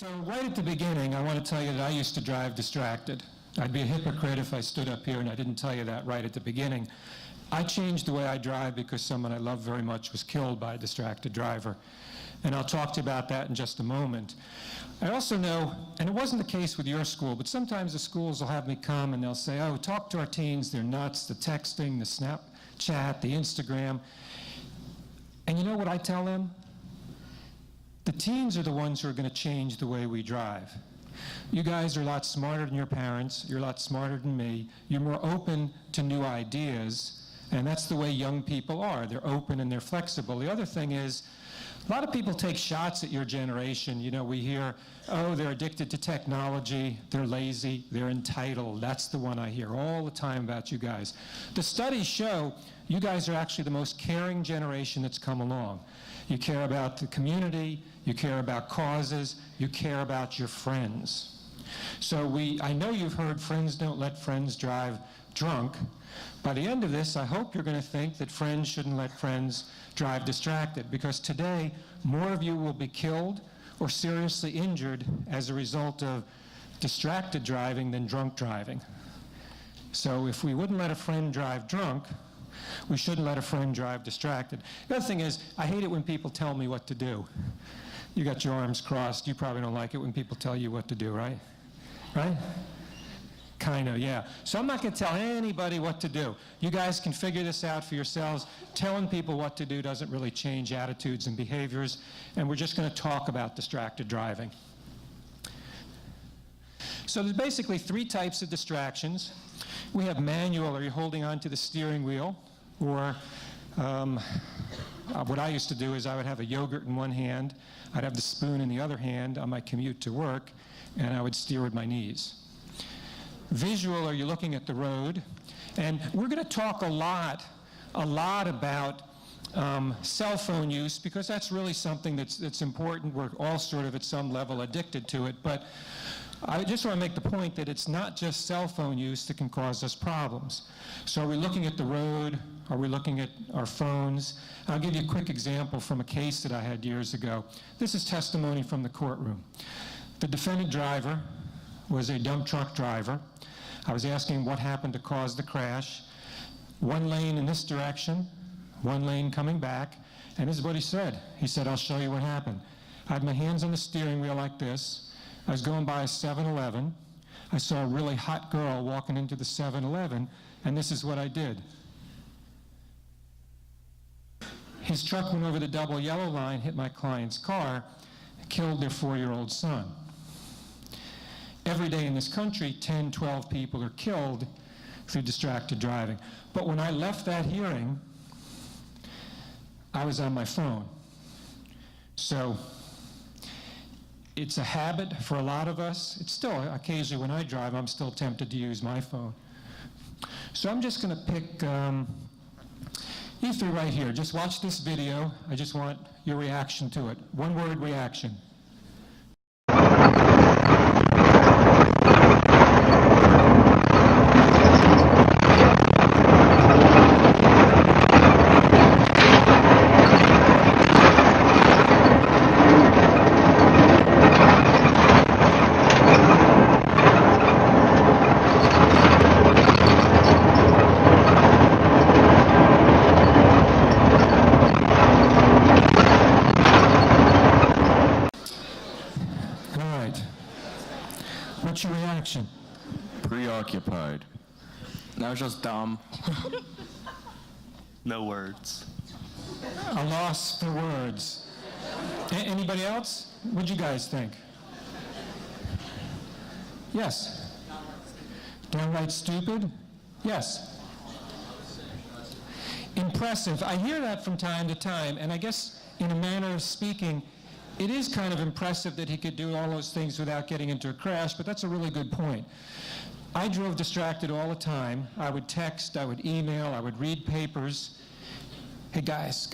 So right at the beginning, I want to tell you that I used to drive distracted. I'd be a hypocrite if I stood up here and I didn't tell you that right at the beginning. I changed the way I drive because someone I love very much was killed by a distracted driver. And I'll talk to you about that in just a moment. I also know, and it wasn't the case with your school, but sometimes the schools will have me come and they'll say, oh, talk to our teens, they're nuts, the texting, the Snapchat, the Instagram. And you know what I tell them? The teens are the ones who are going to change the way we drive. You guys are a lot smarter than your parents, you're a lot smarter than me, you're more open to new ideas, and that's the way young people are. They're open and they're flexible. The other thing is, a lot of people take shots at your generation. You know, we hear, oh, they're addicted to technology, they're lazy, they're entitled. That's the one I hear all the time about you guys. The studies show you guys are actually the most caring generation that's come along. You care about the community, you care about causes, you care about your friends. So I know you've heard friends don't let friends drive drunk. By the end of this, I hope you're going to think that friends shouldn't let friends drive distracted, because today, more of you will be killed or seriously injured as a result of distracted driving than drunk driving. So if we wouldn't let a friend drive drunk, we shouldn't let a friend drive distracted. The other thing is, I hate it when people tell me what to do. You got your arms crossed. You probably don't like it when people tell you what to do, right? Right? Kind of, yeah. So I'm not going to tell anybody what to do. You guys can figure this out for yourselves. Telling people what to do doesn't really change attitudes and behaviors, and we're just going to talk about distracted driving. So there's basically three types of distractions. We have manual, or you're holding on to the steering wheel, or what I used to do is I would have a yogurt in one hand, I'd have the spoon in the other hand on my commute to work, and I would steer with my knees. Visual, or you're looking at the road, and we're going to talk a lot about cell phone use, because that's really something that's important. We're all sort of at some level addicted to it, but I just want to make the point that it's not just cell phone use that can cause us problems. So are we looking at the road? Are we looking at our phones? I'll give you a quick example from a case that I had years ago. This is testimony from the courtroom. The defendant driver was a dump truck driver. I was asking what happened to cause the crash. One lane in this direction, one lane coming back, and this is what he said. He said, I'll show you what happened. I had my hands on the steering wheel like this. I was going by a 7-Eleven. I saw a really hot girl walking into the 7-Eleven, and this is what I did. His truck went over the double yellow line, hit my client's car, killed their 4-year-old son. Every day in this country, 10, 12 people are killed through distracted driving. But when I left that hearing, I was on my phone. So it's a habit for a lot of us. It's still, occasionally when I drive, I'm still tempted to use my phone. So I'm just going to pick you three right here. Just watch this video. I just want your reaction to it. One-word reaction. What's your reaction? Preoccupied. That was just dumb. No words. A loss for words. Anybody else? What'd you guys think? Yes. Downright stupid? Yes. Impressive. I hear that from time to time, and I guess in a manner of speaking, it is kind of impressive that he could do all those things without getting into a crash, but that's a really good point. I drove distracted all the time. I would text, I would email, I would read papers. Hey guys.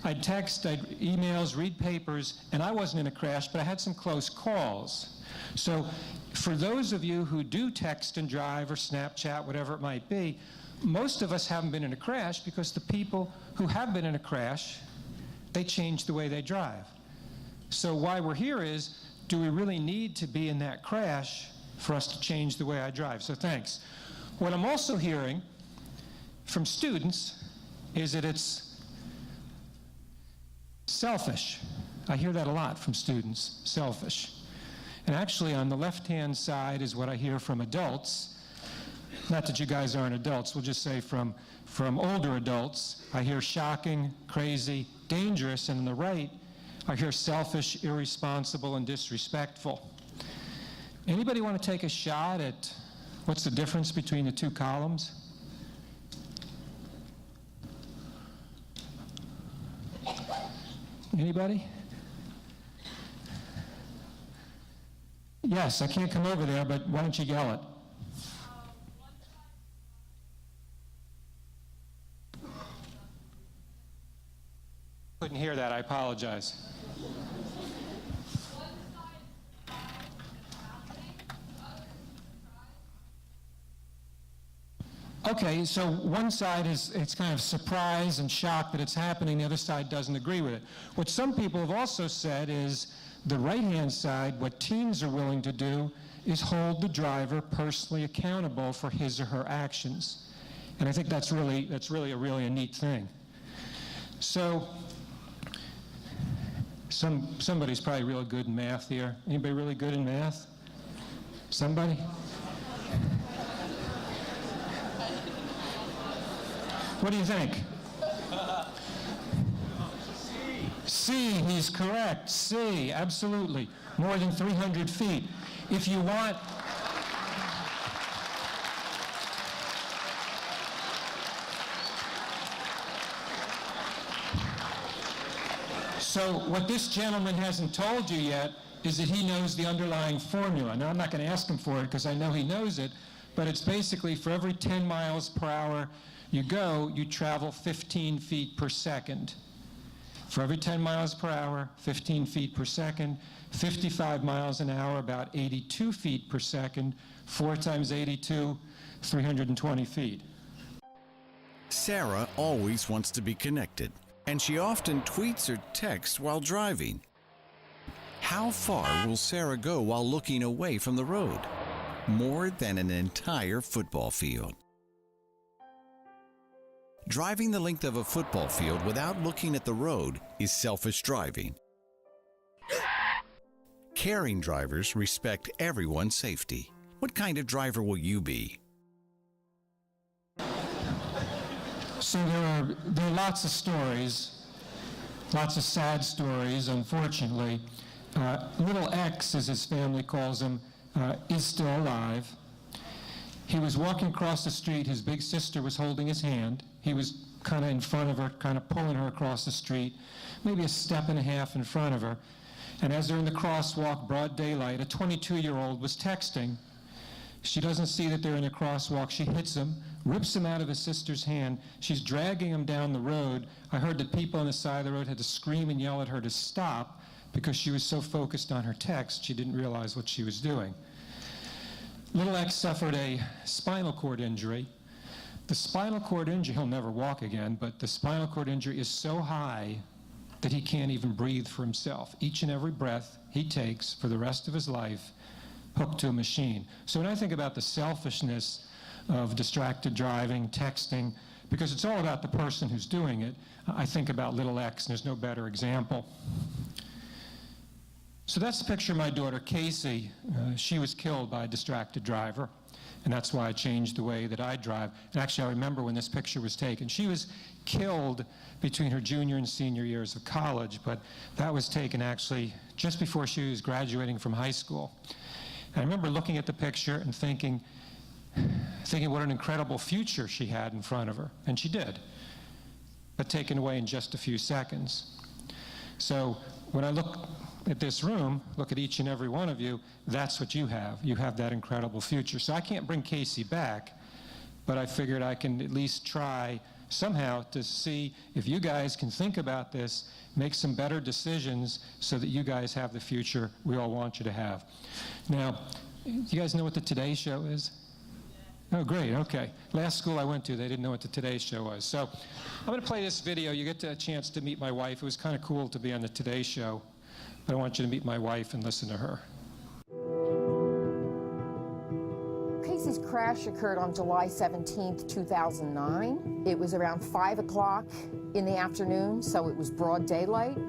I'd text, I'd emails, read papers, and I wasn't in a crash, but I had some close calls. So for those of you who do text and drive or Snapchat, whatever it might be, most of us haven't been in a crash because the people who have been in a crash, they changed the way they drive. So why we're here is, do we really need to be in that crash for us to change the way I drive? So thanks. What I'm also hearing from students is that it's selfish. I hear that a lot from students, selfish. And actually on the left-hand side is what I hear from adults. Not that you guys aren't adults, we'll just say from older adults. I hear shocking, crazy, dangerous, and on the right, I hear selfish, irresponsible, and disrespectful. Anybody want to take a shot at what's the difference between the two columns? Anybody? Yes, I can't come over there, but why don't you yell it? Couldn't hear that, I apologize. Okay, so one side it's kind of surprised and shocked that it's happening, the other side doesn't agree with it. What some people have also said is the right-hand side, what teens are willing to do is hold the driver personally accountable for his or her actions. And I think that's really a neat thing. So somebody's probably really good in math here. Anybody really good in math? Somebody? What do you think? C, he's correct. C, absolutely. More than 300 feet. If you want... So what this gentleman hasn't told you yet is that he knows the underlying formula. Now, I'm not going to ask him for it because I know he knows it, but it's basically for every 10 miles per hour you go, you travel 15 feet per second. For every 10 miles per hour, 15 feet per second, 55 miles an hour, about 82 feet per second, 4 times 82, 320 feet. Sarah always wants to be connected, and she often tweets or texts while driving. How far will Sarah go while looking away from the road? More than an entire football field. Driving the length of a football field without looking at the road is selfish driving. Caring drivers respect everyone's safety. What kind of driver will you be? So there are lots of stories, lots of sad stories, unfortunately. Little X, as his family calls him, is still alive. He was walking across the street. His big sister was holding his hand. He was kind of in front of her, kind of pulling her across the street, maybe a step and a half in front of her. And as they're in the crosswalk, broad daylight, a 22-year-old was texting. She doesn't see that they're in a crosswalk. She hits him, rips him out of his sister's hand. She's dragging him down the road. I heard that people on the side of the road had to scream and yell at her to stop because she was so focused on her text, she didn't realize what she was doing. Little X suffered a spinal cord injury. The spinal cord injury, he'll never walk again, but the spinal cord injury is so high that he can't even breathe for himself. Each and every breath he takes for the rest of his life, hooked to a machine. So when I think about the selfishness of distracted driving, texting, because it's all about the person who's doing it, I think about little X, and there's no better example. So that's the picture of my daughter, Casey. She was killed by a distracted driver, and that's why I changed the way that I drive. And actually, I remember when this picture was taken. She was killed between her junior and senior years of college, but that was taken actually just before she was graduating from high school. And I remember looking at the picture and thinking what an incredible future she had in front of her, and she did, but taken away in just a few seconds. So when I look at this room, look at each and every one of you, that's what you have. You have that incredible future. So I can't bring Casey back, but I figured I can at least try somehow to see if you guys can think about this, make some better decisions so that you guys have the future we all want you to have. Now, you guys know what the Today Show is? Oh, great, okay. Last school I went to, they didn't know what the Today Show was. So I'm going to play this video. You get a chance to meet my wife. It was kind of cool to be on the Today Show. but I want you to meet my wife and listen to her. Casey's crash occurred on July 17th, 2009. It was around 5 o'clock in the afternoon, so it was broad daylight.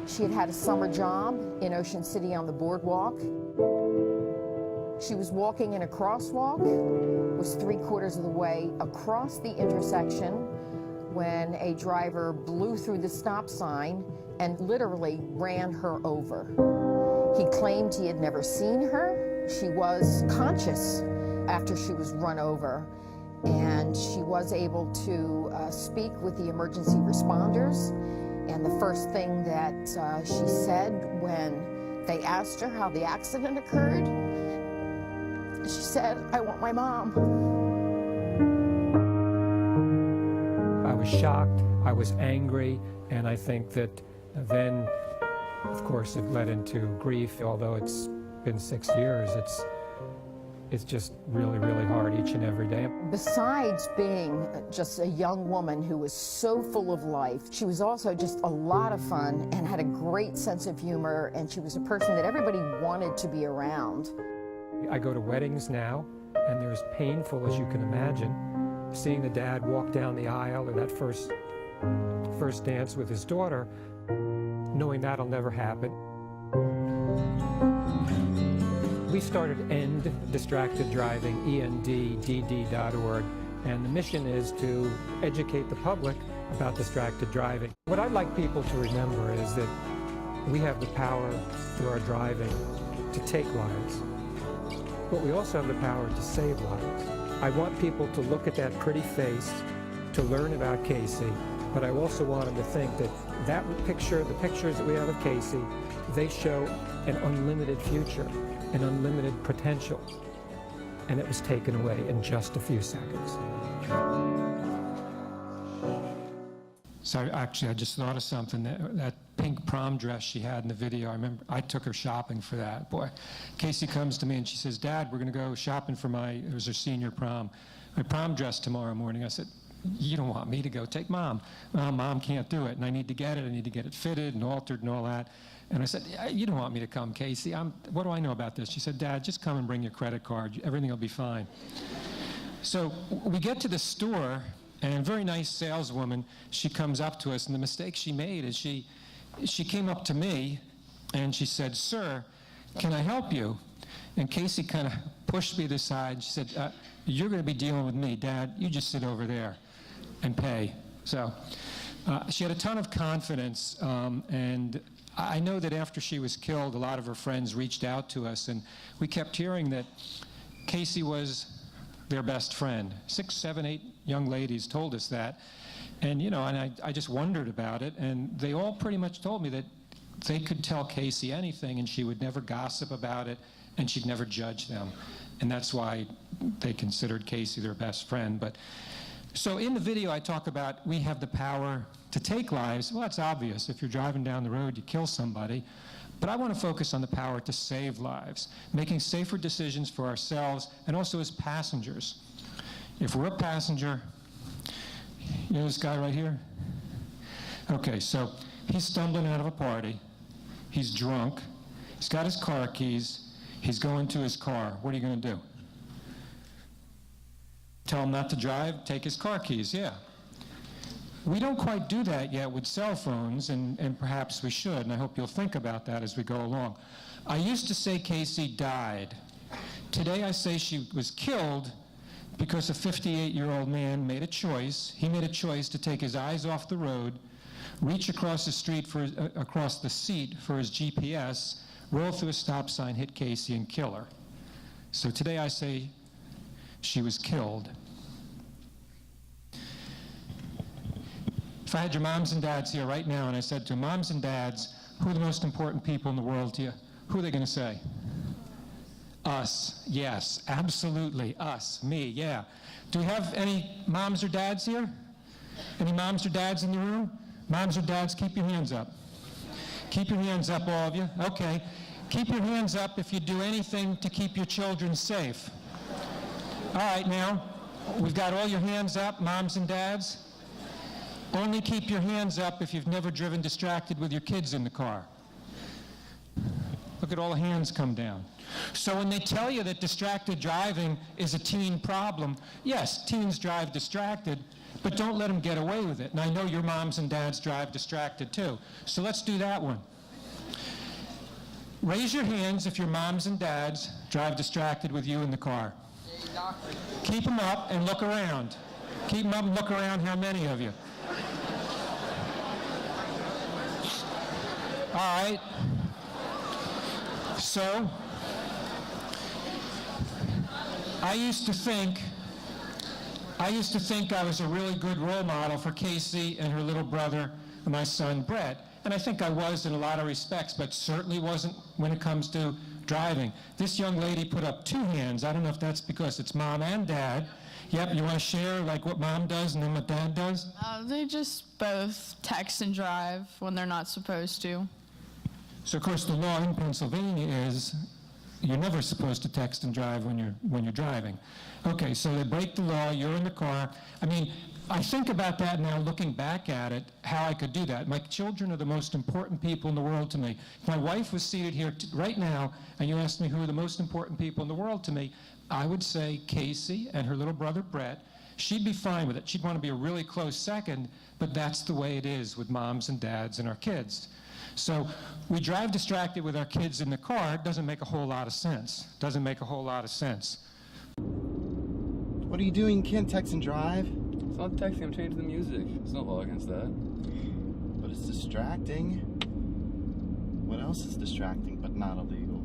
She had a summer job in Ocean City on the boardwalk. She was walking in a crosswalk, was 3/4 of the way across the intersection when a driver blew through the stop sign and literally ran her over. He claimed he had never seen her. She was conscious after she was run over, and she was able to speak with the emergency responders. And the first thing that she said when they asked her how the accident occurred, she said, "I want my mom." I was shocked, I was angry, and I think that then, of course, it led into grief. Although it's been 6 years, it's just really, really hard each and every day. Besides being just a young woman who was so full of life, she was also just a lot of fun and had a great sense of humor, and she was a person that everybody wanted to be around. I go to weddings now, and they're as painful as you can imagine. Seeing the dad walk down the aisle or that first dance with his daughter, knowing that'll never happen. We started End Distracted Driving, EndDD.org, and the mission is to educate the public about distracted driving. What I'd like people to remember is that we have the power through our driving to take lives, but we also have the power to save lives. I want people to look at that pretty face, to learn about Casey, but I also want them to think that that picture, the pictures that we have of Casey, they show an unlimited future, an unlimited potential, and it was taken away in just a few seconds. So actually, I just thought of something. That pink prom dress she had in the video, I remember I took her shopping for that. Boy, Casey comes to me and she says, "Dad, we're going to go shopping for it was her senior prom, my prom dress tomorrow morning." I said, "You don't want me to go, take Mom." "Well, Mom can't do it, and I need to get it fitted and altered and all that." And I said, "You don't want me to come, Casey. What do I know about this?" She said, "Dad, just come and bring your credit card. Everything will be fine." So we get to the store, and a very nice saleswoman, she comes up to us, and the mistake she made is she came up to me, and she said, "Sir, can I help you?" And Casey kind of pushed me to the side. She said, "You're going to be dealing with me, Dad. You just sit over there and pay." So she had a ton of confidence, and I know that after she was killed, a lot of her friends reached out to us, and we kept hearing that Casey was their best friend. 6, 7, 8 young ladies told us that, and I just wondered about it, and they all pretty much told me that they could tell Casey anything, and she would never gossip about it, and she'd never judge them, and that's why they considered Casey their best friend. But so in the video, I talk about we have the power to take lives. Well, that's obvious. If you're driving down the road, you kill somebody. But I want to focus on the power to save lives, making safer decisions for ourselves and also as passengers. If we're a passenger, you know this guy right here? Okay, so he's stumbling out of a party. He's drunk. He's got his car keys. He's going to his car. What are you going to do? Tell him not to drive? Take his car keys, yeah. We don't quite do that yet with cell phones, and perhaps we should, and I hope you'll think about that as we go along. I used to say Casey died. Today I say she was killed because a 58-year-old man made a choice. He made a choice to take his eyes off the road, reach across the street across the seat for his GPS, roll through a stop sign, hit Casey, and kill her. So today I say she was killed. If I had your moms and dads here right now and I said to moms and dads, who are the most important people in the world to you, who are they going to say? Us. Yes, absolutely. Us. Me. Yeah. Do we have any moms or dads here? Any moms or dads in the room? Moms or dads, keep your hands up. Keep your hands up, all of you. Okay. Keep your hands up if you do anything to keep your children safe. All right, now, we've got all your hands up, moms and dads. Only keep your hands up if you've never driven distracted with your kids in the car. Look at all the hands come down. So when they tell you that distracted driving is a teen problem, yes, teens drive distracted, but don't let them get away with it. And I know your moms and dads drive distracted too. So let's do that one. Raise your hands if your moms and dads drive distracted with you in the car. Keep them up and look around. Keep them up and look around. How many of you? All right. So, I used to think I was a really good role model for Casey and her little brother and my son Brett. And I think I was in a lot of respects, but certainly wasn't when it comes to driving. This young lady put up 2 hands. I don't know if that's because it's mom and dad. Yep, you want to share like what mom does and then what dad does? They just both text and drive when they're not supposed to. So of course the law in Pennsylvania is you're never supposed to text and drive when you're driving. Okay, so they break the law, you're in the car. I mean, I think about that now looking back at it, how I could do that. My children are the most important people in the world to me. If my wife was seated here right now and you asked me who are the most important people in the world to me, I would say Casey and her little brother Brett. She'd be fine with it. She'd want to be a really close second, but that's the way it is with moms and dads and our kids. So we drive distracted with our kids in the car. It doesn't make a whole lot of sense. Doesn't make a whole lot of sense. What are you doing? You can't text and drive. It's not texting, I'm changing the music. There's no law against that. But it's distracting. What else is distracting but not illegal?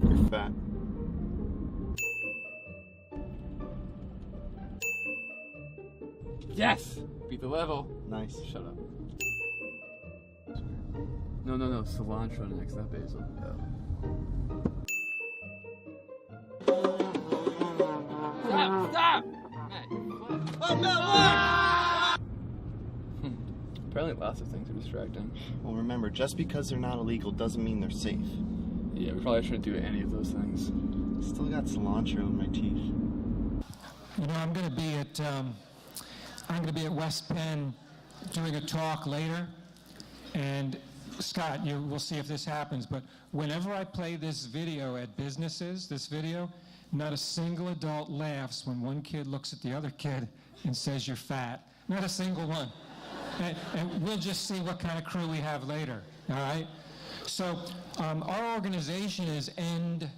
You're fat. Yes! Beat the level. Nice. Shut up. No, cilantro next, not basil. Stop! Apparently lots of things are distracting. Well, remember, just because they're not illegal doesn't mean they're safe. Yeah, we probably shouldn't do any of those things. Still got cilantro in my teeth. You know, I'm going to be at West Penn doing a talk later, and Scott, we'll see if this happens, but whenever I play this video at businesses, this video, not a single adult laughs when one kid looks at the other kid and says, "You're fat." Not a single one. And we'll just see what kind of crew we have later, all right? So our organization is EndDD.org,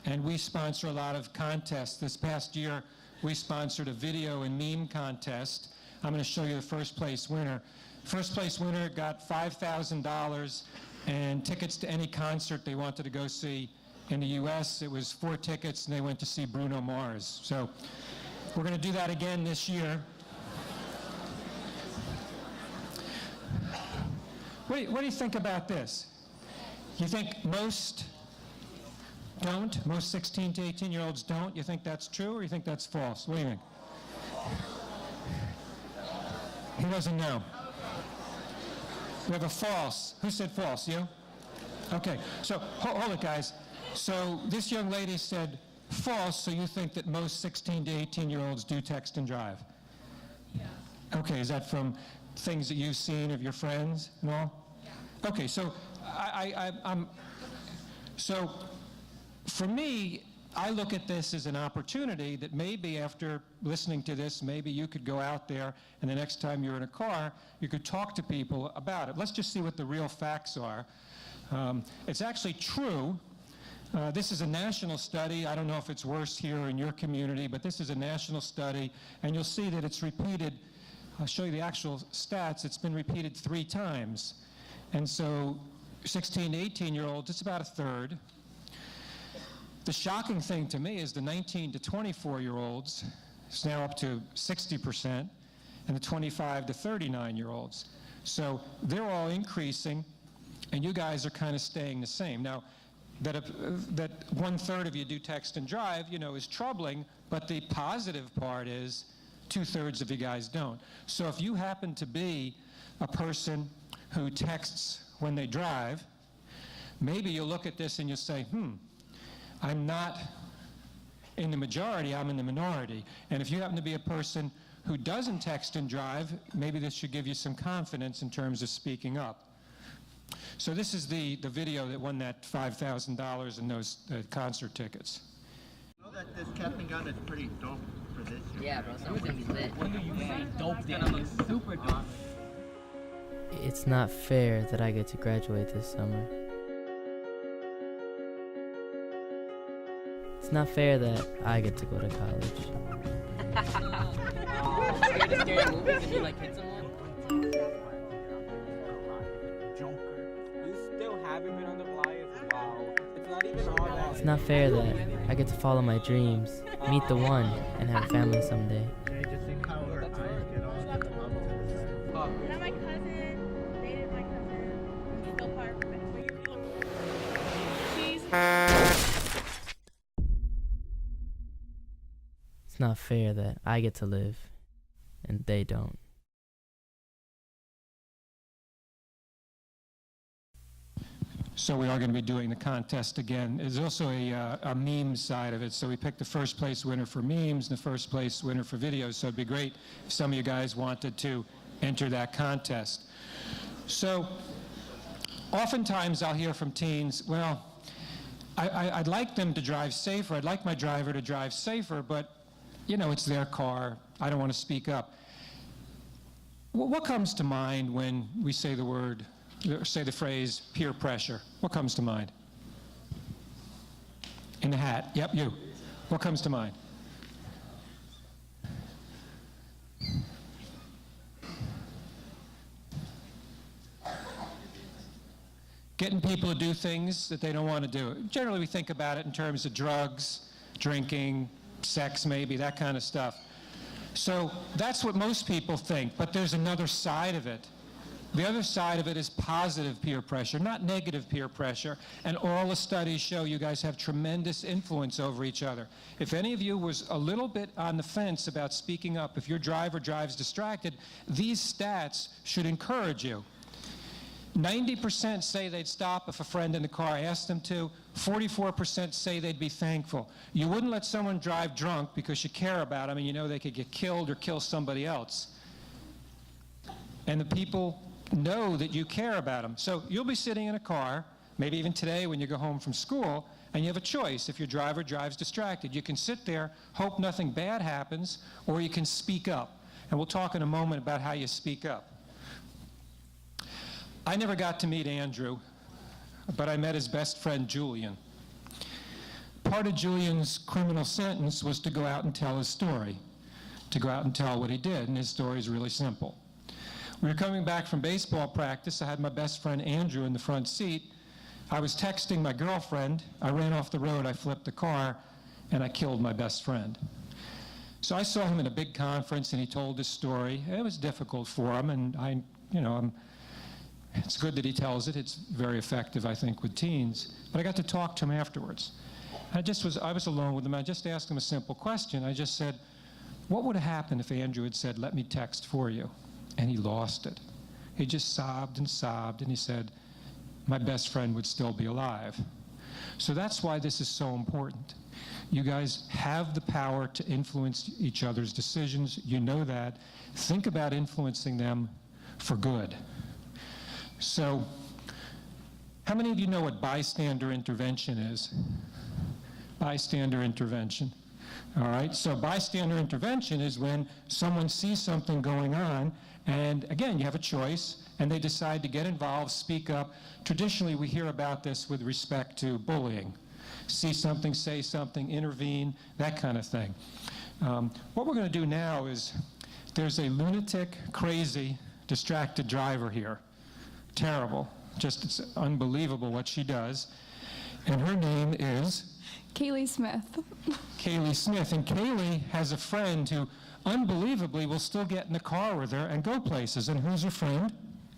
and we sponsor a lot of contests. This past year, we sponsored a video and meme contest. I'm going to show you the first place winner. First place winner got $5,000 and tickets to any concert they wanted to go see in the U.S. It was 4 tickets, and they went to see Bruno Mars. So we're going to do that again this year. What do you think about this? You think most don't? Most 16 to 18-year-olds don't? You think that's true, or you think that's false? What do you think? He doesn't know. We have a false. Who said false? You? Okay, so hold it, guys. So this young lady said false, so you think that most 16 to 18-year-olds do text and drive? Yeah. Okay, is that from things that you've seen of your friends and all? Yeah. Okay, so so for me, I look at this as an opportunity that maybe after listening to this, maybe you could go out there and the next time you're in a car, you could talk to people about it. Let's just see what the real facts are. It's actually true. This is a national study. I don't know if it's worse here in your community, but this is a national study, and you'll see that it's repeated. I'll show you the actual stats. It's been repeated 3 times. And so 16 to 18-year-olds, it's about a third. The shocking thing to me is the 19 to 24-year-olds is now up to 60%, and the 25 to 39-year-olds. So they're all increasing, and you guys are kind of staying the same. Now, that 1/3 of you do text and drive, is troubling, but the positive part is 2/3 of you guys don't. So if you happen to be a person who texts when they drive, maybe you'll look at this and you'll say, I'm not in the majority, I'm in the minority. And if you happen to be a person who doesn't text and drive, maybe this should give you some confidence in terms of speaking up. So this is the video that won that $5,000 in those concert tickets. I know that this cap and gown is pretty dope for this year. Yeah, bro, someone's gonna be lit. When do you say dope, then it looks super dope. It's not fair that I get to graduate this summer. It's not fair that I get to go to college. Scared of scary movies and you like hit someone? You still haven't been on the flyers? Wow. It's not even all that. It's not fair that I get to follow my dreams, meet the one, and have a family someday. Just think how her eyes get all the bumps to the side. Not my cousin. Dated my cousin. Still part of it. She's. It's not fair that I get to live, and they don't. So we are going to be doing the contest again. There's also a meme side of it. So we picked the first place winner for memes and the first place winner for videos. So it'd be great if some of you guys wanted to enter that contest. So oftentimes I'll hear from teens, well, I'd like them to drive safer. I'd like my driver to drive safer, but you know, it's their car. I don't want to speak up. What comes to mind when we say the word, say the phrase peer pressure? What comes to mind? In the hat. Yep, you. What comes to mind? Getting people to do things that they don't want to do. Generally, we think about it in terms of drugs, drinking, sex maybe, that kind of stuff. So that's what most people think, but there's another side of it. The other side of it is positive peer pressure, not negative peer pressure. And all the studies show you guys have tremendous influence over each other. If any of you was a little bit on the fence about speaking up, if your driver drives distracted, these stats should encourage you. 90% say they'd stop if a friend in the car asked them to. 44% say they'd be thankful. You wouldn't let someone drive drunk because you care about them and you know they could get killed or kill somebody else. And the people know that you care about them. So you'll be sitting in a car, maybe even today when you go home from school, and you have a choice if your driver drives distracted. You can sit there, hope nothing bad happens, or you can speak up. And we'll talk in a moment about how you speak up. I never got to meet Andrew, but I met his best friend, Julian. Part of Julian's criminal sentence was to go out and tell his story, to go out and tell what he did, and his story is really simple. We were coming back from baseball practice. I had my best friend, Andrew, in the front seat. I was texting my girlfriend. I ran off the road, I flipped the car, and I killed my best friend. So I saw him in a big conference, and he told his story. It was difficult for him, and it's good that he tells it. It's very effective, I think, with teens. But I got to talk to him afterwards. I was alone with him. I just asked him a simple question. I just said, what would have happened if Andrew had said, let me text for you? And he lost it. He just sobbed, and he said, my best friend would still be alive. So that's why this is so important. You guys have the power to influence each other's decisions. You know that. Think about influencing them for good. So, how many of you know what bystander intervention is? Bystander intervention. All right, so bystander intervention is when someone sees something going on, and again, you have a choice, and they decide to get involved, speak up. Traditionally, we hear about this with respect to bullying. See something, say something, intervene, that kind of thing. What we're going to do now is, there's a lunatic, crazy, distracted driver here. Terrible. Just, it's unbelievable what she does. And her name is? Kaylee Smith. Kaylee Smith. And Kaylee has a friend who, unbelievably, will still get in the car with her and go places. And who's her friend?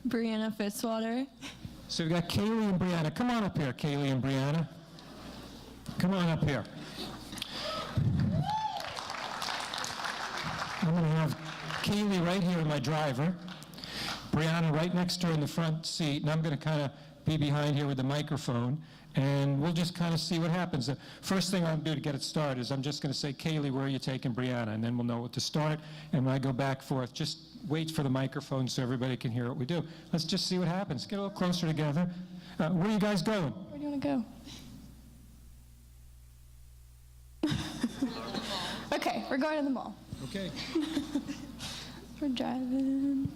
Brianna Fitzwater. So we've got Kaylee and Brianna. Come on up here, Kaylee and Brianna. Come on up here. I'm going to have Kaylee right here, my driver. Brianna right next to her in the front seat, and I'm going to kind of be behind here with the microphone, and we'll just kind of see what happens. The first thing I'll do to get it started is I'm just going to say, Kaylee, where are you taking Brianna? And then we'll know what to start. And when I go back forth, just wait for the microphone so everybody can hear what we do. Let's just see what happens. Get a little closer together. Where are you guys going? Where do you want to go? Okay, we're going to the mall. Okay. We're driving.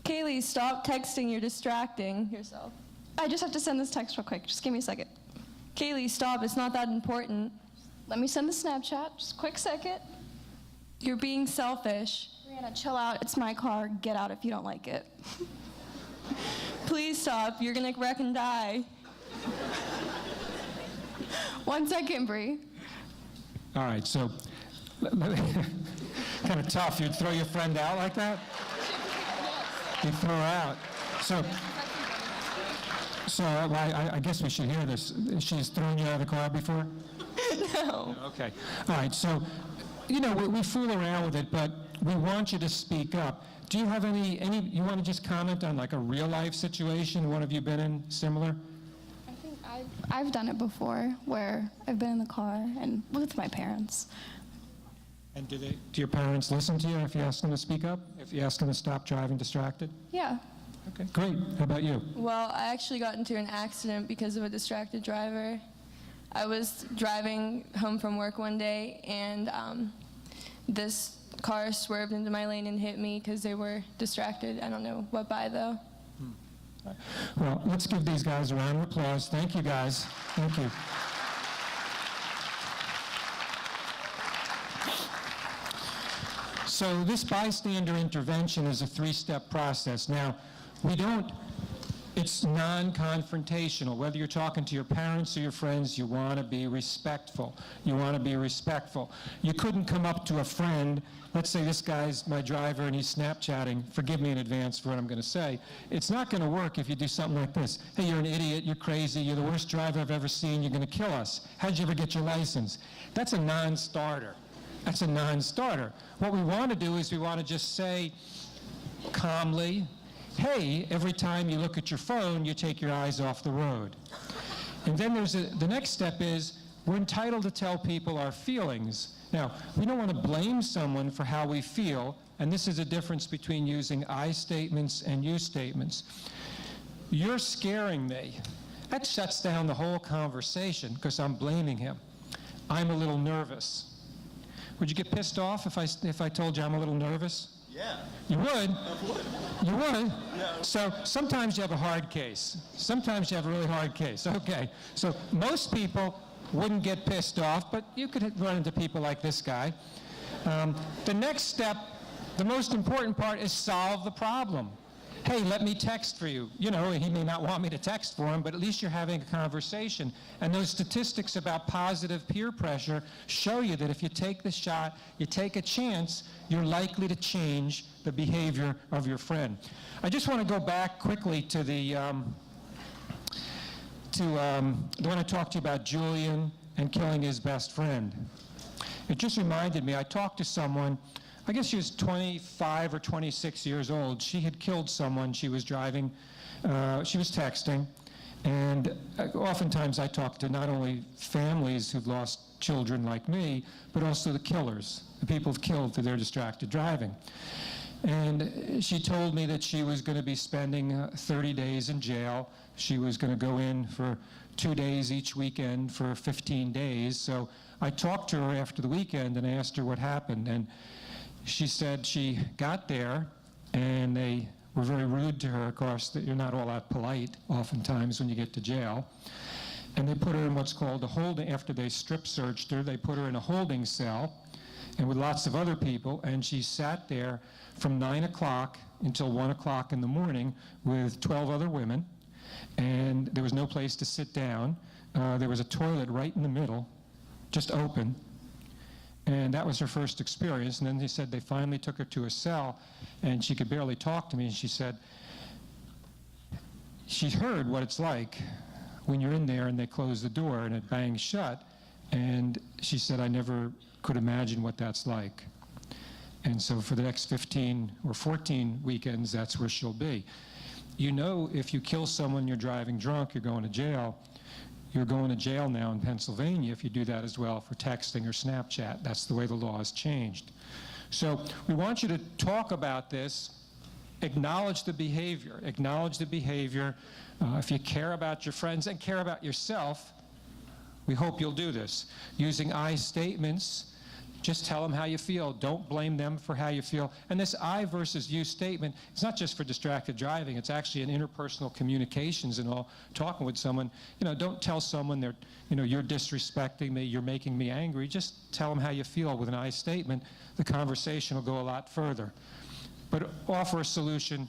Kaylee, stop texting. You're distracting yourself. I just have to send this text real quick. Just give me a second. Kaylee, stop. It's not that important. Let me send the Snapchat. Just a quick second. You're being selfish. Brianna, chill out. It's my car. Get out if you don't like it. Please stop. You're going to wreck and die. 1 second, Bri. All right, so kind of tough. You'd throw your friend out like that? You'd throw her out. So I guess we should hear this. She's thrown you out of the car before? No. Okay. All right, so, we fool around with it, but we want you to speak up. Do you have any you want to just comment on like a real life situation? One of you been in similar? I think I've done it before, where I've been in the car and with my parents. And do your parents listen to you if you ask them to speak up? If you ask them to stop driving distracted? Yeah. Okay, great. How about you? Well, I actually got into an accident because of a distracted driver. I was driving home from work one day, and this car swerved into my lane and hit me because they were distracted. I don't know what by, though. Well, let's give these guys a round of applause. Thank you, guys. Thank you. So this bystander intervention is a 3-step process. Now, it's non-confrontational. Whether you're talking to your parents or your friends, you want to be respectful. You want to be respectful. You couldn't come up to a friend, let's say this guy's my driver and he's Snapchatting. Forgive me in advance for what I'm going to say. It's not going to work if you do something like this. Hey, you're an idiot, you're crazy, you're the worst driver I've ever seen, you're going to kill us. How'd you ever get your license? That's a non-starter. That's a non-starter. What we want to do is we want to just say calmly, hey, every time you look at your phone, you take your eyes off the road. And then the next step is we're entitled to tell people our feelings. Now, we don't want to blame someone for how we feel, and this is a difference between using I statements and you statements. You're scaring me. That shuts down the whole conversation because I'm blaming him. I'm a little nervous. Would you get pissed off if I told you I'm a little nervous? Yeah. You would? I would. You would? Yeah. So sometimes you have a hard case. Sometimes you have a really hard case. Okay. So most people wouldn't get pissed off, but you could run into people like this guy. The next step, the most important part, is solve the problem. Hey, let me text for you. He may not want me to text for him, but at least you're having a conversation. And those statistics about positive peer pressure show you that if you take the shot, you take a chance, you're likely to change the behavior of your friend. I just want to go back quickly to the one I talked to you about, Julian and killing his best friend. It just reminded me, I talked to someone, I guess she was 25 or 26 years old. She had killed someone. She was driving, she was texting, and oftentimes I talk to not only families who've lost children like me, but also the killers, the people who've killed through their distracted driving. And she told me that she was going to be spending 30 days in jail. She was going to go in for 2 days each weekend for 15 days. So I talked to her after the weekend and asked her what happened. And she said she got there and they were very rude to her. Of course, that you're not all that polite oftentimes when you get to jail. And they put her in what's called a holding, after they strip searched her, they put her in a holding cell and with lots of other people, and she sat there from 9 o'clock until 1 o'clock in the morning with 12 other women, and there was no place to sit down. There was a toilet right in the middle, just open, and that was her first experience. And then they said they finally took her to a cell, and she could barely talk to me, and she said she heard what it's like when you're in there and they close the door and it bangs shut, and she said, I never could imagine what that's like. And so for the next 15 or 14 weekends, that's where she'll be. you know if you kill someone, you're driving drunk, you're going to jail. You're going to jail now in Pennsylvania if you do that as well for texting or Snapchat. That's the way the law has changed. So we want you to talk about this, acknowledge the behavior. Acknowledge the behavior. If you care about your friends and care about yourself, we hope you'll do this. Using I statements, just tell them how you feel. Don't blame them for how you feel. And this I versus you statement, it's not just for distracted driving. It's actually in interpersonal communications and all. Talking with someone, don't tell someone that, you're disrespecting me, you're making me angry. Just tell them how you feel with an I statement. The conversation will go a lot further. But offer a solution,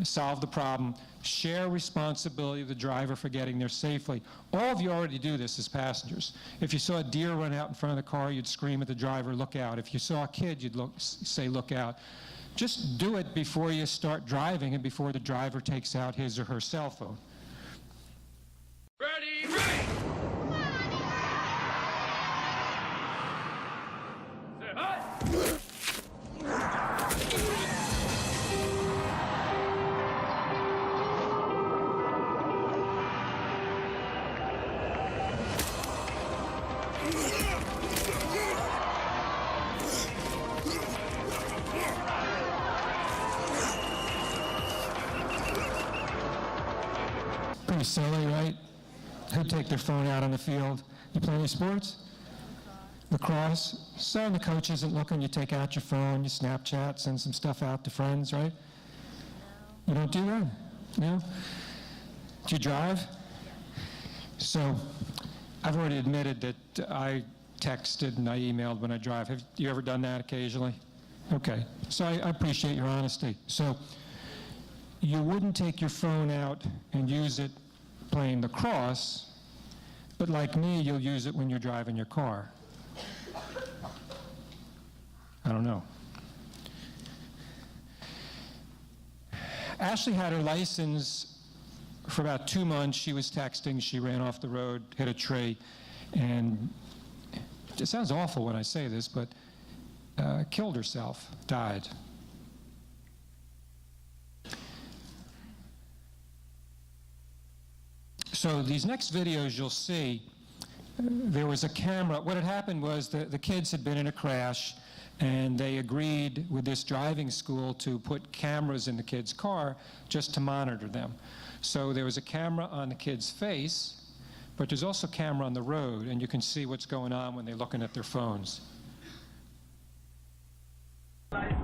solve the problem, share responsibility of the driver for getting there safely. All of you already do this as passengers. If you saw a deer run out in front of the car, you'd scream at the driver, look out. If you saw a kid, you'd say, look out. Just do it before you start driving and before the driver takes out his or her cell phone. Ready, ready! Say hi! Pretty silly, right? Who'd take their phone out on the field? You play any sports? Lacrosse? So the coach isn't looking, you take out your phone, you Snapchat, send some stuff out to friends, right? You don't do that? No? Do you drive? So I've already admitted that I texted and I emailed when I drive. Have you ever done that occasionally? Okay. So I appreciate your honesty. So you wouldn't take your phone out and use it playing lacrosse, but like me, you'll use it when you're driving your car. I don't know. Ashley had her license for about 2 months. She was texting, she ran off the road, hit a tree, and it sounds awful when I say this, but killed herself, died. So these next videos you'll see, there was a camera. What had happened was the kids had been in a crash, and they agreed with this driving school to put cameras in the kids' car just to monitor them. So there was a camera on the kid's face, but there's also a camera on the road, and you can see what's going on when they're looking at their phones. Bye.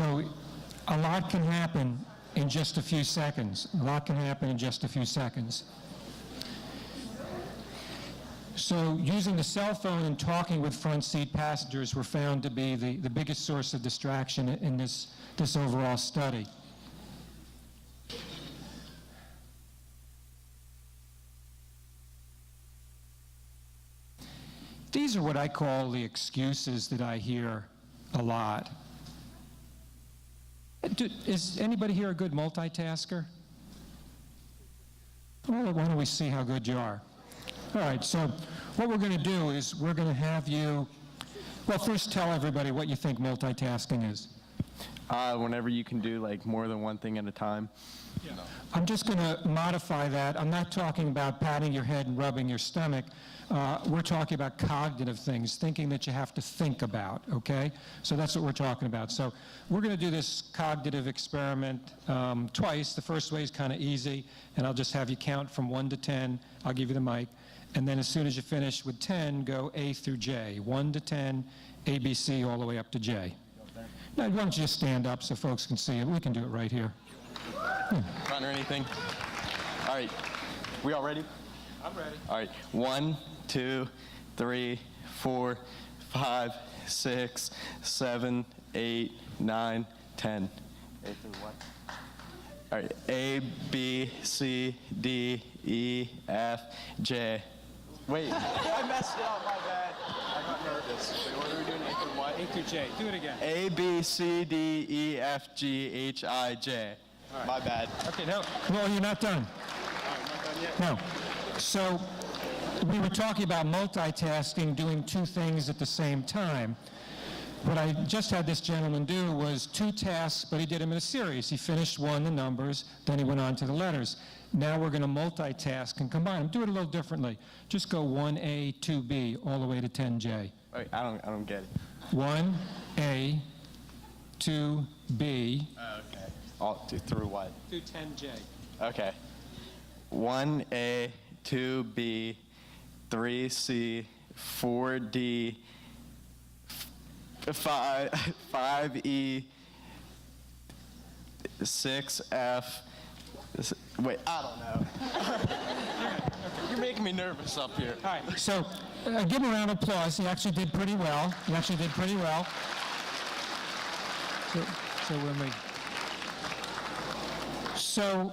So a lot can happen in just a few seconds. A lot can happen in just a few seconds. So using the cell phone and talking with front seat passengers were found to be the biggest source of distraction in this overall study. These are what I call the excuses that I hear a lot. Is anybody here a good multitasker? Well, why don't we see how good you are? All right, so what we're going to do is we're going to have you, well, first tell everybody what you think multitasking is. Whenever you can do like more than one thing at a time. Yeah. I'm just going to modify that. I'm not talking about patting your head and rubbing your stomach. We're talking about cognitive things, thinking that you have to think about, okay? So that's what we're talking about. So we're going to do this cognitive experiment twice. The first way is kind of easy, and I'll just have you count from 1 to 10. I'll give you the mic. And then as soon as you finish with 10, go A through J. 1 to 10, A, B, C, all the way up to J. Now, why don't you just stand up so folks can see it? We can do it right here. Run or anything? All right. We all ready? I'm ready. All right. 1, 2, 3, 4, 5, 6, 7, 8, 9, 10. A through what? All right. A, B, C, D, E, F, J. Wait. I messed it up. My bad. I got nervous. Wait, what are we doing? A through what? A through J. Do it again. A, B, C, D, E, F, G, H, I, J. Right. My bad. Okay, no, you're not done. Not done yet. No. So we were talking about multitasking, doing two things at the same time. What I just had this gentleman do was 2 tasks, but he did them in a series. He finished one, the numbers, then he went on to the letters. Now we're going to multitask and combine them. Do it a little differently. Just go 1A, 2B, all the way to 10J. Wait, I don't get it. 1A, 2B. Okay. All through what? Through 10J. Okay. 1A, 2B, 3C, 4D, 5E, 6F. Wait, I don't know. You're making me nervous up here. All right, so give him a round of applause. He actually did pretty well. So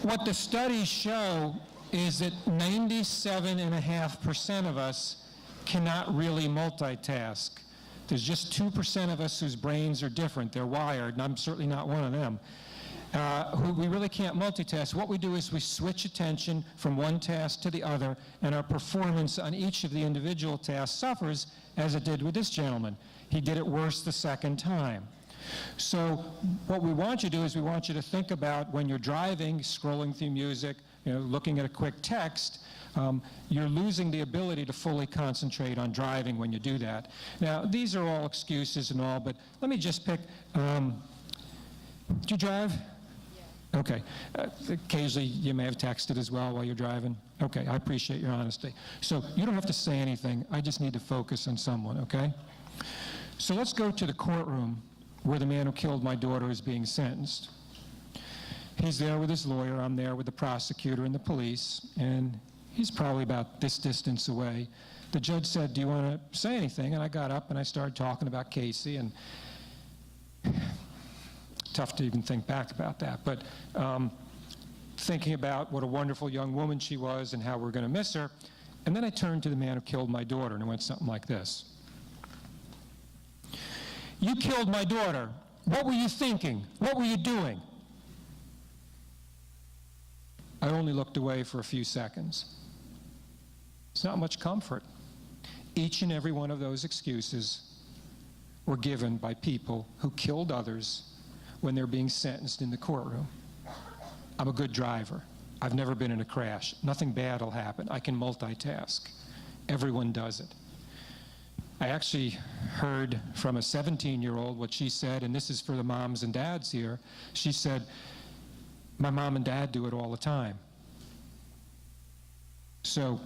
what the studies show is that 97.5% of us cannot really multitask. There's just 2% of us whose brains are different. They're wired, and I'm certainly not one of them. Who we really can't multitask. What we do is we switch attention from one task to the other, and our performance on each of the individual tasks suffers, as it did with this gentleman. He did it worse the second time. So what we want you to do is we want you to think about when you're driving, scrolling through music, looking at a quick text, you're losing the ability to fully concentrate on driving when you do that. Now, these are all excuses and all, but let me just pick, do you drive? Yeah. Okay. Occasionally you may have texted as well while you're driving. Okay, I appreciate your honesty. So you don't have to say anything. I just need to focus on someone, okay? So let's go to the courtroom where the man who killed my daughter is being sentenced. He's there with his lawyer. I'm there with the prosecutor and the police, and he's probably about this distance away. The judge said, "Do you want to say anything?" And I got up and I started talking about Casey, and tough to even think back about that, but thinking about what a wonderful young woman she was and how we're going to miss her. And then I turned to the man who killed my daughter, and it went something like this. "You killed my daughter. What were you thinking? What were you doing?" I only looked away for a few seconds. It's not much comfort. Each and every one of those excuses were given by people who killed others when they're being sentenced in the courtroom. I'm a good driver. I've never been in a crash. Nothing bad will happen. I can multitask. Everyone does it. I actually heard from a 17-year-old what she said, and this is for the moms and dads here. She said, "My mom and dad do it all the time." So,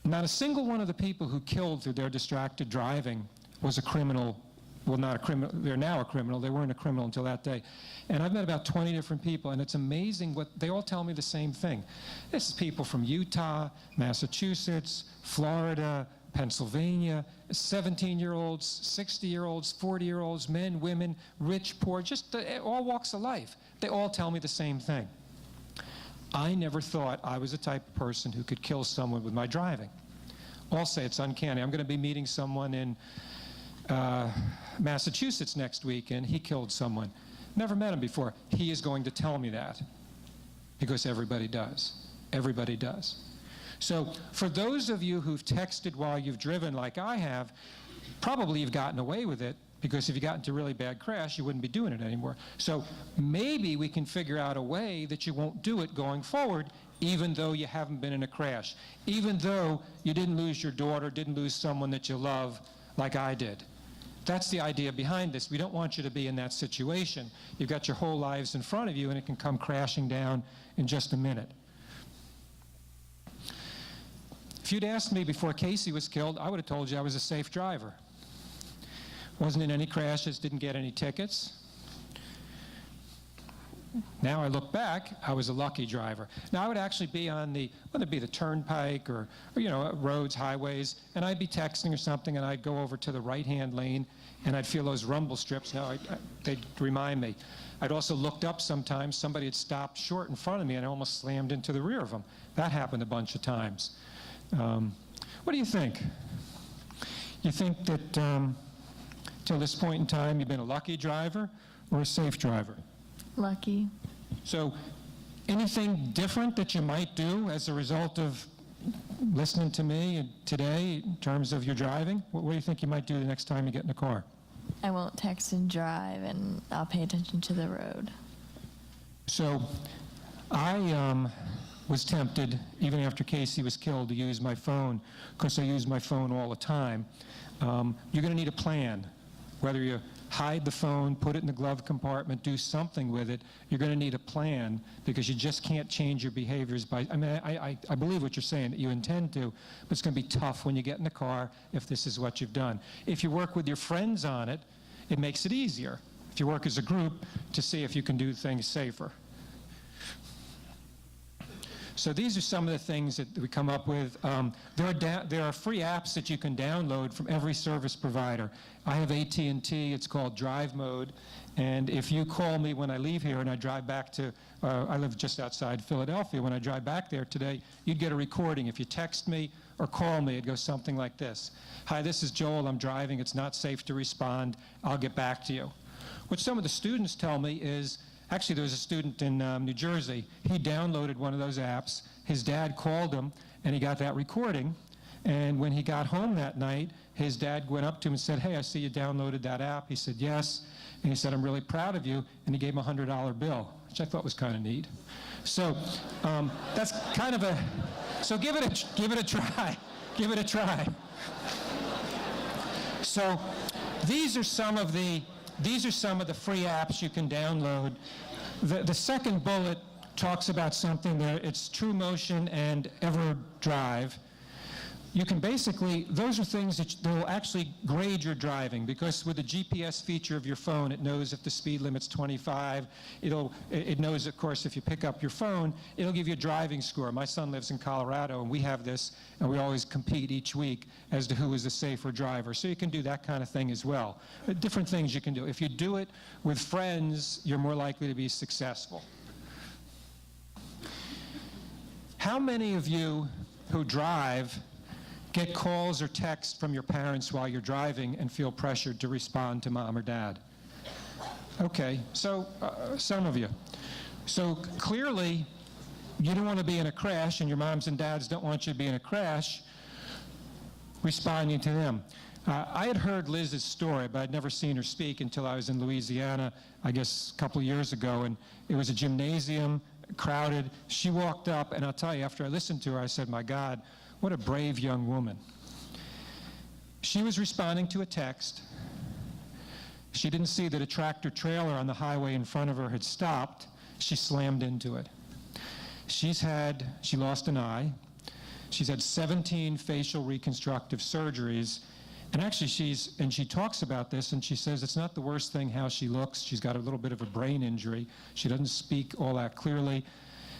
not a single one of the people who killed through their distracted driving was a criminal well, not a criminal, they're now a criminal. They weren't a criminal until that day. And I've met about 20 different people, and it's amazing what they all tell me the same thing. This is people from Utah, Massachusetts, Florida, Pennsylvania, 17-year-olds, 60-year-olds, 40-year-olds, men, women, rich, poor, just all walks of life. They all tell me the same thing. I never thought I was the type of person who could kill someone with my driving. I'll say it's uncanny. I'm going to be meeting someone in Massachusetts next week, and he killed someone. Never met him before. He is going to tell me that because everybody does. Everybody does. So for those of you who've texted while you've driven like I have, probably you've gotten away with it because if you got into a really bad crash, you wouldn't be doing it anymore. So maybe we can figure out a way that you won't do it going forward, even though you haven't been in a crash, even though you didn't lose your daughter, didn't lose someone that you love like I did. That's the idea behind this. We don't want you to be in that situation. You've got your whole lives in front of you, and it can come crashing down in just a minute. If you'd asked me before Casey was killed, I would have told you I was a safe driver. Wasn't in any crashes, didn't get any tickets. Now I look back, I was a lucky driver. Now I would actually be on the, whether it be the turnpike or you know, roads, highways, and I'd be texting or something, and I'd go over to the right-hand lane, and I'd feel those rumble strips. Now they'd remind me. I'd also looked up sometimes, somebody had stopped short in front of me, and I almost slammed into the rear of them. That happened a bunch of times. What do you think? You think that till this point in time you've been a lucky driver or a safe driver? Lucky. So anything different that you might do as a result of listening to me today in terms of your driving? What do you think you might do the next time you get in a car? I won't text and drive, and I'll pay attention to the road. So I was tempted, even after Casey was killed, to use my phone, because I use my phone all the time. You're going to need a plan. Whether you hide the phone, put it in the glove compartment, do something with it, you're going to need a plan, because you just can't change your behaviors by, I mean, I believe what you're saying, that you intend to, but it's going to be tough when you get in the car if this is what you've done. If you work with your friends on it, it makes it easier. If you work as a group to see if you can do things safer. So these are some of the things that we come up with. There are free apps that you can download from every service provider. I have AT&T, it's called Drive Mode, and if you call me when I leave here and I drive back to, I live just outside Philadelphia, when I drive back there today, you'd get a recording. If you text me or call me, it goes something like this. Hi, this is Joel, I'm driving, it's not safe to respond, I'll get back to you. What some of the students tell me is, actually, there was a student in New Jersey. He downloaded one of those apps. His dad called him, and he got that recording. And when he got home that night, his dad went up to him and said, hey, I see you downloaded that app. He said, yes. And he said, I'm really proud of you. And he gave him a $100 bill, which I thought was kind of neat. So that's kind of a, so give it a try. Give it a try. So these are some of the free apps you can download. The second bullet talks about something there. It's True Motion and EverDrive. You can basically, those are things that will actually grade your driving, because with the GPS feature of your phone, it knows if the speed limit's 25. It knows, of course, if you pick up your phone, it'll give you a driving score. My son lives in Colorado, and we have this, and we always compete each week as to who is the safer driver. So you can do that kind of thing as well. Different things you can do. If you do it with friends, you're more likely to be successful. How many of you who drive get calls or texts from your parents while you're driving and feel pressured to respond to mom or dad? Okay, so some of you. So clearly, you don't want to be in a crash, and your moms and dads don't want you to be in a crash responding to them. I had heard Liz's story, but I'd never seen her speak until I was in Louisiana, I guess a couple of years ago, and it was a gymnasium, crowded. She walked up, and I'll tell you, after I listened to her, I said, my God, what a brave young woman. She was responding to a text. She didn't see that a tractor trailer on the highway in front of her had stopped. She slammed into it. She lost an eye. She's had 17 facial reconstructive surgeries, And actually she talks about this, and she says it's not the worst thing how she looks. She's got a little bit of a brain injury. She doesn't speak all that clearly.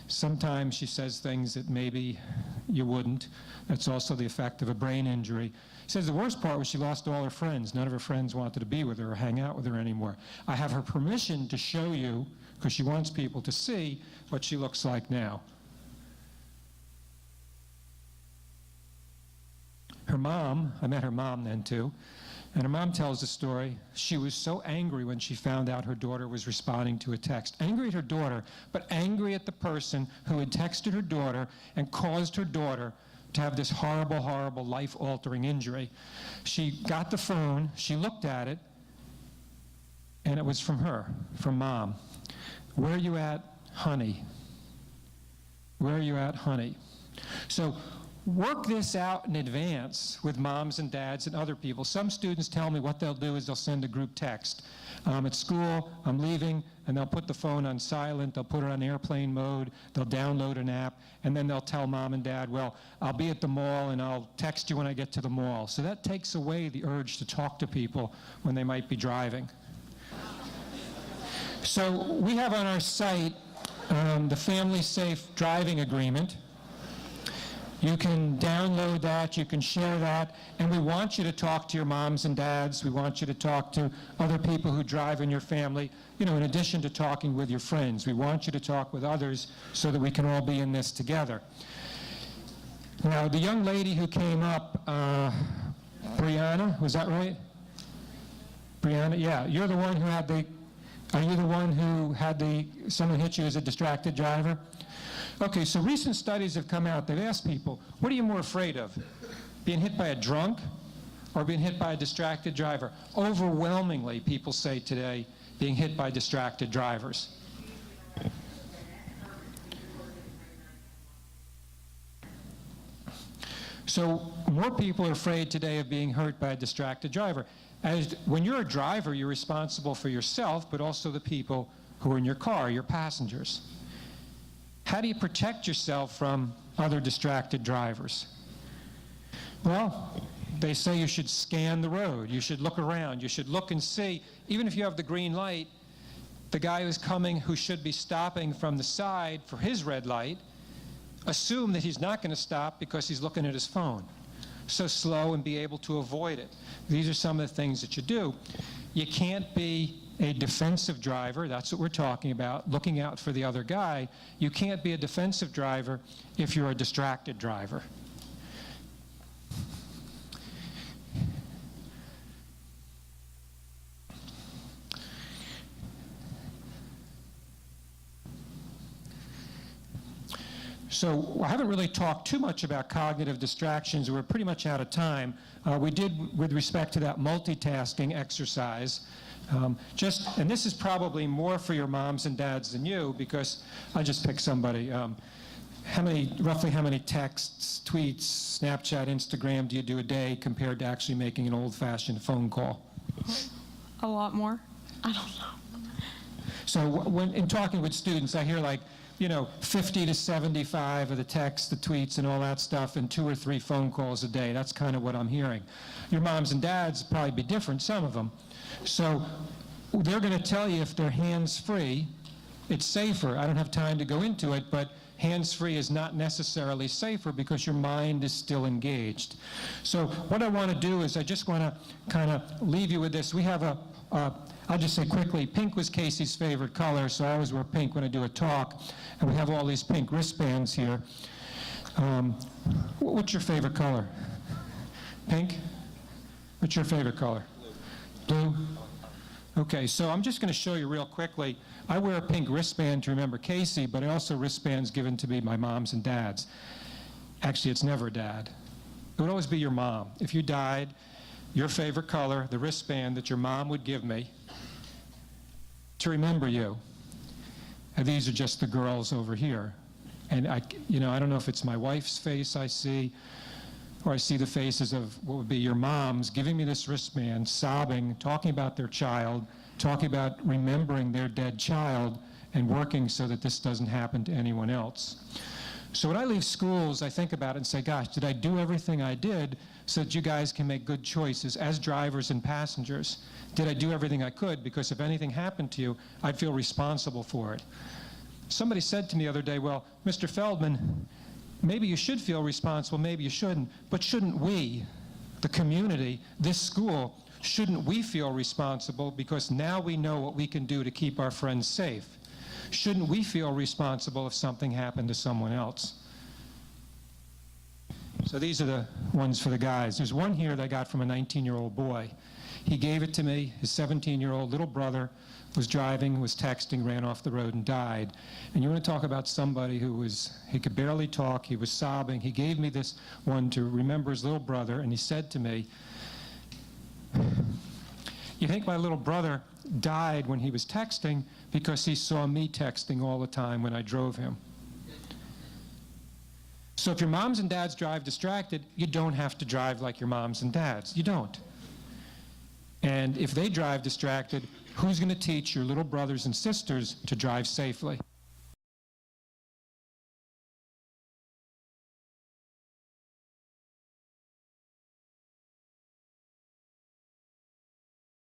Sometimes she says things that maybe you wouldn't. That's also the effect of a brain injury. She says the worst part was she lost all her friends. None of her friends wanted to be with her or hang out with her anymore. I have her permission to show you, because she wants people to see what she looks like now. Her mom, I met her mom then too, and her mom tells the story. She was so angry when she found out her daughter was responding to a text. Angry at her daughter, but angry at the person who had texted her daughter and caused her daughter to have this horrible, horrible, life-altering injury. She got the phone, she looked at it, and it was from her, from Mom. Where are you at, honey? Where are you at, honey? So work this out in advance with moms and dads and other people. Some students tell me what they'll do is they'll send a group text. At school, I'm leaving, and they'll put the phone on silent, they'll put it on airplane mode, they'll download an app, and then they'll tell mom and dad, well, I'll be at the mall and I'll text you when I get to the mall. So that takes away the urge to talk to people when they might be driving. So we have on our site the Family Safe Driving Agreement. You can download that, you can share that, and we want you to talk to your moms and dads. We want you to talk to other people who drive in your family, in addition to talking with your friends. We want you to talk with others so that we can all be in this together. Now, the young lady who came up, Brianna, was that right? Brianna, yeah, you're the one who had are you the one who had someone hit you as a distracted driver? Okay, so recent studies have come out. They've asked people, what are you more afraid of? Being hit by a drunk or being hit by a distracted driver? Overwhelmingly, people say today, being hit by distracted drivers. So more people are afraid today of being hurt by a distracted driver. When you're a driver, you're responsible for yourself, but also the people who are in your car, your passengers. How do you protect yourself from other distracted drivers? Well, they say you should scan the road. You should look around. You should look and see, even if you have the green light, the guy who's coming who should be stopping from the side for his red light, assume that he's not going to stop because he's looking at his phone. So slow and be able to avoid it. These are some of the things that you do. You can't be a defensive driver. That's what we're talking about, looking out for the other guy. You can't be a defensive driver if you're a distracted driver. So I haven't really talked too much about cognitive distractions. We're pretty much out of time. We did, with respect to that multitasking exercise, and this is probably more for your moms and dads than you, because I just picked somebody. Roughly how many texts, tweets, Snapchat, Instagram do you do a day compared to actually making an old-fashioned phone call? A lot more. I don't know. So when in talking with students, I hear 50 to 75 of the texts, the tweets, and all that stuff, and 2 or 3 phone calls a day. That's kind of what I'm hearing. Your moms and dads probably be different, some of them. So they're going to tell you if they're hands-free, it's safer. I don't have time to go into it, but hands-free is not necessarily safer because your mind is still engaged. So what I want to do is I just want to kind of leave you with this. We have I'll just say quickly, pink was Casey's favorite color, so I always wear pink when I do a talk. And we have all these pink wristbands here. What's your favorite color? Pink? What's your favorite color? Blue? Okay, so I'm just going to show you real quickly. I wear a pink wristband to remember Casey, but I also wristbands given to me by moms and dads. Actually, it's never dad. It would always be your mom. If you died, your favorite color, the wristband that your mom would give me to remember you. And these are just the girls over here. And I don't know if it's my wife's face I see, or I see the faces of what would be your moms giving me this wristband, sobbing, talking about their child, talking about remembering their dead child, and working so that this doesn't happen to anyone else. So when I leave schools, I think about it and say, gosh, did I do everything I did so that you guys can make good choices as drivers and passengers? Did I do everything I could? Because if anything happened to you, I'd feel responsible for it. Somebody said to me the other day, well, Mr. Feldman, maybe you should feel responsible, maybe you shouldn't, but shouldn't we, the community, this school, shouldn't we feel responsible because now we know what we can do to keep our friends safe? Shouldn't we feel responsible if something happened to someone else? So these are the ones for the guys. There's one here that I got from a 19-year-old boy. He gave it to me. His 17-year-old little brother was driving, was texting, ran off the road and died. And you want to talk about somebody who he could barely talk, he was sobbing. He gave me this one to remember his little brother, and he said to me, "You think my little brother died when he was texting because he saw me texting all the time when I drove him." So if your moms and dads drive distracted, you don't have to drive like your moms and dads. You don't. And if they drive distracted, who's going to teach your little brothers and sisters to drive safely?